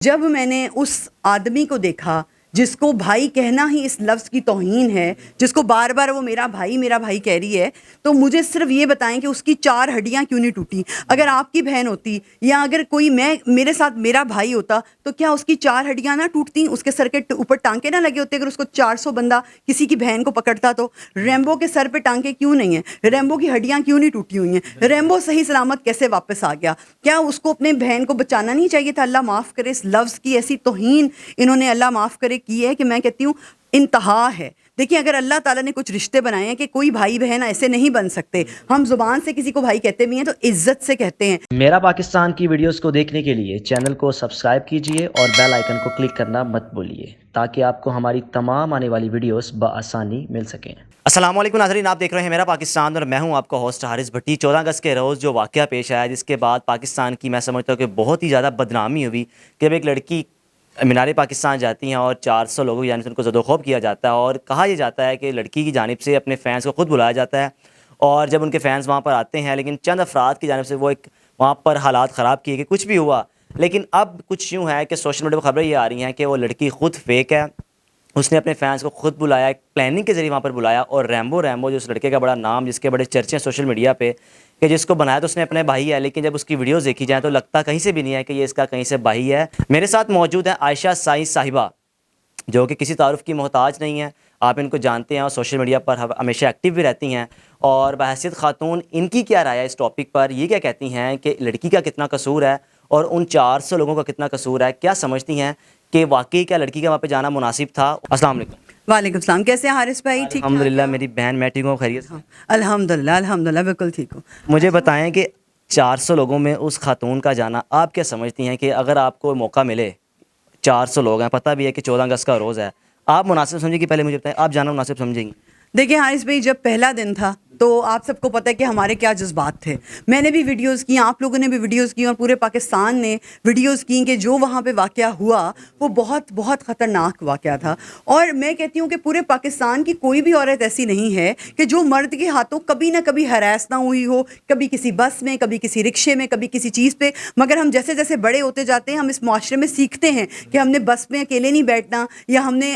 جب میں نے اس آدمی کو دیکھا جس کو بھائی کہنا ہی اس لفظ کی توہین ہے، جس کو بار بار وہ میرا بھائی کہہ رہی ہے، تو مجھے صرف یہ بتائیں کہ اس کی 4 ہڈیاں کیوں نہیں ٹوٹی؟ اگر آپ کی بہن ہوتی یا اگر کوئی میرے ساتھ میرا بھائی ہوتا تو کیا اس کی 4 ہڈیاں نہ ٹوٹتی؟ اس کے سر کے اوپر ٹانکے نہ لگے ہوتے اگر اس کو 400 بندہ کسی کی بہن کو پکڑتا؟ تو ریمبو کے سر پہ ٹانکے کیوں نہیں ہیں؟ ریمبو کی ہڈیاں کیوں نہیں ٹوٹی ہوئی ہیں؟ ریمبو صحیح سلامت کیسے واپس آ گیا؟ کیا اس کو اپنے بہن کو بچانا نہیں چاہیے تھا؟ اللہ معاف کرے، اس لفظ کی ایسی توہین انہوں نے اللہ معاف کرے کی ہے کہ میں کہتی ہوں انتہا ہے۔ دیکھیں، اگر اللہ تعالیٰ نے کچھ رشتے بنائے ہیں کہ کوئی بھائی بہن ایسے نہیں بن سکتے، ہم زبان سے کسی کو بھائی کہتے بھی ہیں تو عزت سے کہتے ہیں۔ میرا پاکستان کی ویڈیوز کو دیکھنے کے لیے چینل کو سبسکرائب کیجئے اور بیل آئیکن کو کلک کرنا مت بھولیے تاکہ آپ کو ہماری تمام آنے والی ویڈیوز بآسانی مل سکیں۔ السلام علیکم ناظرین، آپ دیکھ رہے ہیں میرا پاکستان اور میں ہوں آپ کا ہوسٹ حارث بھٹی۔ 14 اگست کے روز جو واقعہ پیش آیا، جس کے بعد پاکستان کی میں سمجھتا ہوں کہ بہت ہی زیادہ بدنامی ہوئی کہ اب ایک لڑکی مینار پاکستان جاتی ہیں اور 400 لوگوں کی جانب سے ان کو زد و خوب کیا جاتا ہے اور کہا یہ جاتا ہے کہ لڑکی کی جانب سے اپنے فینس کو خود بلایا جاتا ہے، اور جب ان کے فینس وہاں پر آتے ہیں لیکن چند افراد کی جانب سے وہ ایک وہاں پر حالات خراب کیے کہ کچھ بھی ہوا۔ لیکن اب کچھ یوں ہے کہ سوشل میڈیا پر خبریں یہ آ رہی ہیں کہ وہ لڑکی خود فیک ہے، اس نے اپنے فینس کو خود بلایا، ایک پلاننگ کے ذریعے وہاں پر بلایا، اور ریمبو جو اس لڑکے کا بڑا نام، جس کے بڑے چرچے ہیں سوشل میڈیا پہ، کہ جس کو بنایا تو اس نے اپنے بھائی ہے، لیکن جب اس کی ویڈیوز دیکھی جائیں تو لگتا کہیں سے بھی نہیں ہے کہ یہ اس کا کہیں سے بھائی ہے۔ میرے ساتھ موجود ہیں عائشہ سائیں صاحبہ، جو کہ کسی تعارف کی محتاج نہیں ہیں، آپ ان کو جانتے ہیں اور سوشل میڈیا پر ہمیشہ ایکٹیو بھی رہتی ہیں، اور بحیثیت خاتون ان کی کیا رائے ہے اس ٹاپک پر، یہ کیا کہتی ہیں کہ لڑکی کا کتنا قصور ہے اور ان 400 لوگوں کا کتنا قصور ہے، کیا سمجھتی ہیں کہ واقعی کیا لڑکی کا وہاں پہ جانا مناسب تھا؟ السلام علیکم۔ وعلیکم السلام، کیسے ہیں حارث بھائی؟ ٹھیک ٹھاک الحمدللہ، ہیں؟ میری بہن میں ٹھیک ہوں، خیریت سے؟ الحمدللہ بالکل ٹھیک ہوں۔ مجھے بتائیں کہ 400 لوگوں میں اس خاتون کا جانا، آپ کیا سمجھتی ہیں کہ اگر آپ کو موقع ملے، 400 لوگ ہیں، پتہ بھی ہے کہ 14 اگست کا روز ہے، آپ مناسب سمجھیں گی؟ پہلے مجھے بتائیں، آپ جانا مناسب سمجھیں گی؟ دیکھیں حارث بھائی، جب پہلا دن تھا تو آپ سب کو پتہ ہے کہ ہمارے کیا جذبات تھے۔ میں نے بھی ویڈیوز کی، آپ لوگوں نے بھی ویڈیوز کی، اور پورے پاکستان نے ویڈیوز کی کہ جو وہاں پہ واقعہ ہوا وہ بہت بہت خطرناک واقعہ تھا۔ اور میں کہتی ہوں کہ پورے پاکستان کی کوئی بھی عورت ایسی نہیں ہے کہ جو مرد کے ہاتھوں کبھی نہ کبھی ہراس نہ ہوئی ہو، کبھی کسی بس میں، کبھی کسی رکشے میں، کبھی کسی چیز پہ۔ مگر ہم جیسے جیسے بڑے ہوتے جاتے ہیں، ہم اس معاشرے میں سیکھتے ہیں کہ ہم نے بس میں اکیلے نہیں بیٹھنا، یا ہم نے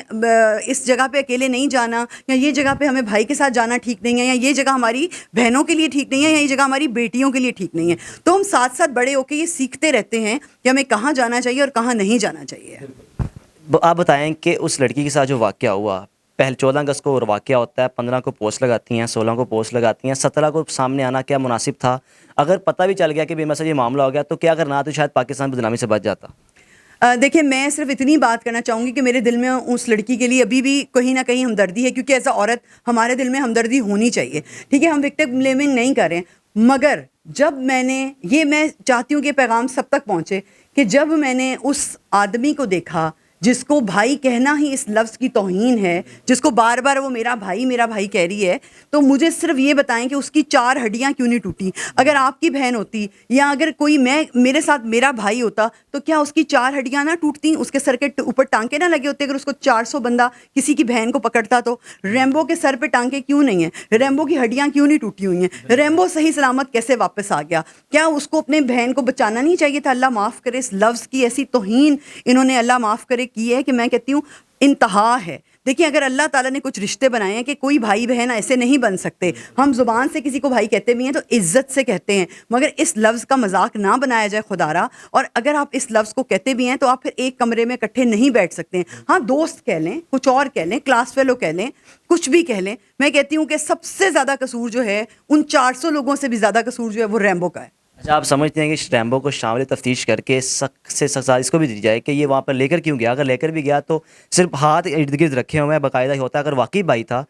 اس جگہ پہ اکیلے نہیں جانا، یا یہ جگہ پہ ہمیں بھائی کے ساتھ جانا ٹھیک نہیں ہے، یا یہ جگہ ہماری بہنوں کے لیے ٹھیک نہیں ہے، یا یہ جگہ ہماری بیٹیوں کے لیے ٹھیک نہیں ہے۔ تو ہم ساتھ ساتھ بڑے ہو کے یہ سیکھتے رہتے ہیں کہ ہمیں کہاں جانا چاہیے اور کہاں نہیں جانا چاہیے۔ آپ بتائیں کہ اس لڑکی کے ساتھ جو واقعہ ہوا، پہلے 14 اگست کو واقعہ ہوتا ہے، 15 کو پوسٹ لگاتی ہیں، 16 کو پوسٹ لگاتی ہیں، 17 کو سامنے آنا کیا مناسب تھا؟ اگر پتہ بھی چل گیا کہ بے مسئلہ یہ معاملہ ہو گیا تو کیا کرنا، تو شاید پاکستان بدنامی سے بچ جاتا؟ دیکھیں، میں صرف اتنی بات کرنا چاہوں گی کہ میرے دل میں اس لڑکی کے لیے ابھی بھی کہیں نہ کہیں ہمدردی ہے، کیونکہ ایسا عورت ہمارے دل میں ہمدردی ہونی چاہیے، ٹھیک ہے؟ ہم وکٹم بلیمنگ نہیں کر رہے ہیں، مگر جب میں چاہتی ہوں کہ پیغام سب تک پہنچے کہ جب میں نے اس آدمی کو دیکھا جس کو بھائی کہنا ہی اس لفظ کی توہین ہے، جس کو بار بار وہ میرا بھائی کہہ رہی ہے، تو مجھے صرف یہ بتائیں کہ اس کی 4 ہڈیاں کیوں نہیں ٹوٹی؟ اگر آپ کی بہن ہوتی یا اگر کوئی میرے ساتھ میرا بھائی ہوتا تو کیا اس کی 4 ہڈیاں نہ ٹوٹتی؟ اس کے سر کے اوپر ٹانکے نہ لگے ہوتے اگر اس کو 400 بندہ کسی کی بہن کو پکڑتا؟ تو ریمبو کے سر پہ ٹانکے کیوں نہیں ہیں؟ ریمبو کی ہڈیاں کیوں نہیں ٹوٹی ہوئی ہیں؟ ریمبو صحیح سلامت کیسے واپس آ گیا؟ کیا اس کو اپنے بہن کو بچانا نہیں چاہیے تھا؟ اللہ معاف کرے، اس لفظ کی ایسی توہین انہوں نے اللہ معاف کرے کی ہے کہ میں کہتی ہوں انتہا ہے۔ دیکھیں، اگر اللہ تعالیٰ نے کچھ رشتے بنائے ہیں کہ کوئی بھائی بہن ایسے نہیں بن سکتے، ہم زبان سے کسی کو بھائی کہتے بھی ہیں تو عزت سے کہتے ہیں، مگر اس لفظ کا مذاق نہ بنایا جائے خدا را۔ اور اگر آپ اس لفظ کو کہتے بھی ہیں تو آپ پھر ایک کمرے میں اکٹھے نہیں بیٹھ سکتے ہیں۔ ہاں، دوست کہہ لیں، کچھ اور کہہ لیں، کلاس فیلو کہہ لیں، کچھ بھی کہہ لیں، میں کہتی ہوں کہ سب سے زیادہ قصور جو ہے، ان 400 لوگوں سے بھی زیادہ قصور جو ہے وہ ریمبو کا ہے۔ اچھا، آپ سمجھتے ہیں کہ اس ریمبو کو شامل تفتیش کر کے سخت سے سخت سزا اس کو بھی دی جائے کہ یہ وہاں پر لے کر کیوں گیا؟ اگر لے کر بھی گیا تو صرف ہاتھ ارد گرد رکھے ہوئے ہیں، باقاعدہ ہوتا ہے، اگر واقعی بھائی تھا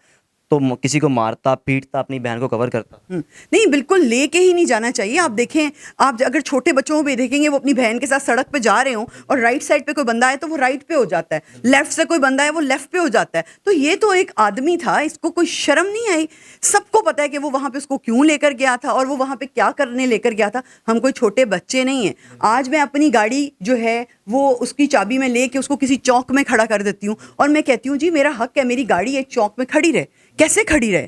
تو کسی کو مارتا، پیٹتا، اپنی بہن کو کور کرتا۔ نہیں، بالکل لے کے ہی نہیں جانا چاہیے۔ آپ دیکھیں، آپ اگر چھوٹے بچوں کو بھی دیکھیں گے، وہ اپنی بہن کے ساتھ سڑک پہ جا رہے ہوں اور رائٹ سائڈ پہ کوئی بندہ ہے تو وہ رائٹ پہ ہو جاتا ہے، لیفٹ سے کوئی بندہ ہے وہ لیفٹ پہ ہو جاتا ہے۔ تو یہ تو ایک آدمی تھا، اس کو کوئی شرم نہیں آئی؟ سب کو پتا ہے کہ وہ وہاں پہ اس کو کیوں لے کر گیا تھا اور وہ وہاں پہ کیا کرنے لے کر گیا تھا۔ ہم کوئی چھوٹے بچے نہیں ہیں۔ آج میں اپنی گاڑی جو ہے وہ اس کی چابی میں لے کے اس کو کسی چوک میں کھڑا کر دیتی ہوں اور میں کہتی ہوں جی میرا حق ہے، میری گاڑی ایک چوک میں کھڑی رہے۔ کیسے کھڑی رہے؟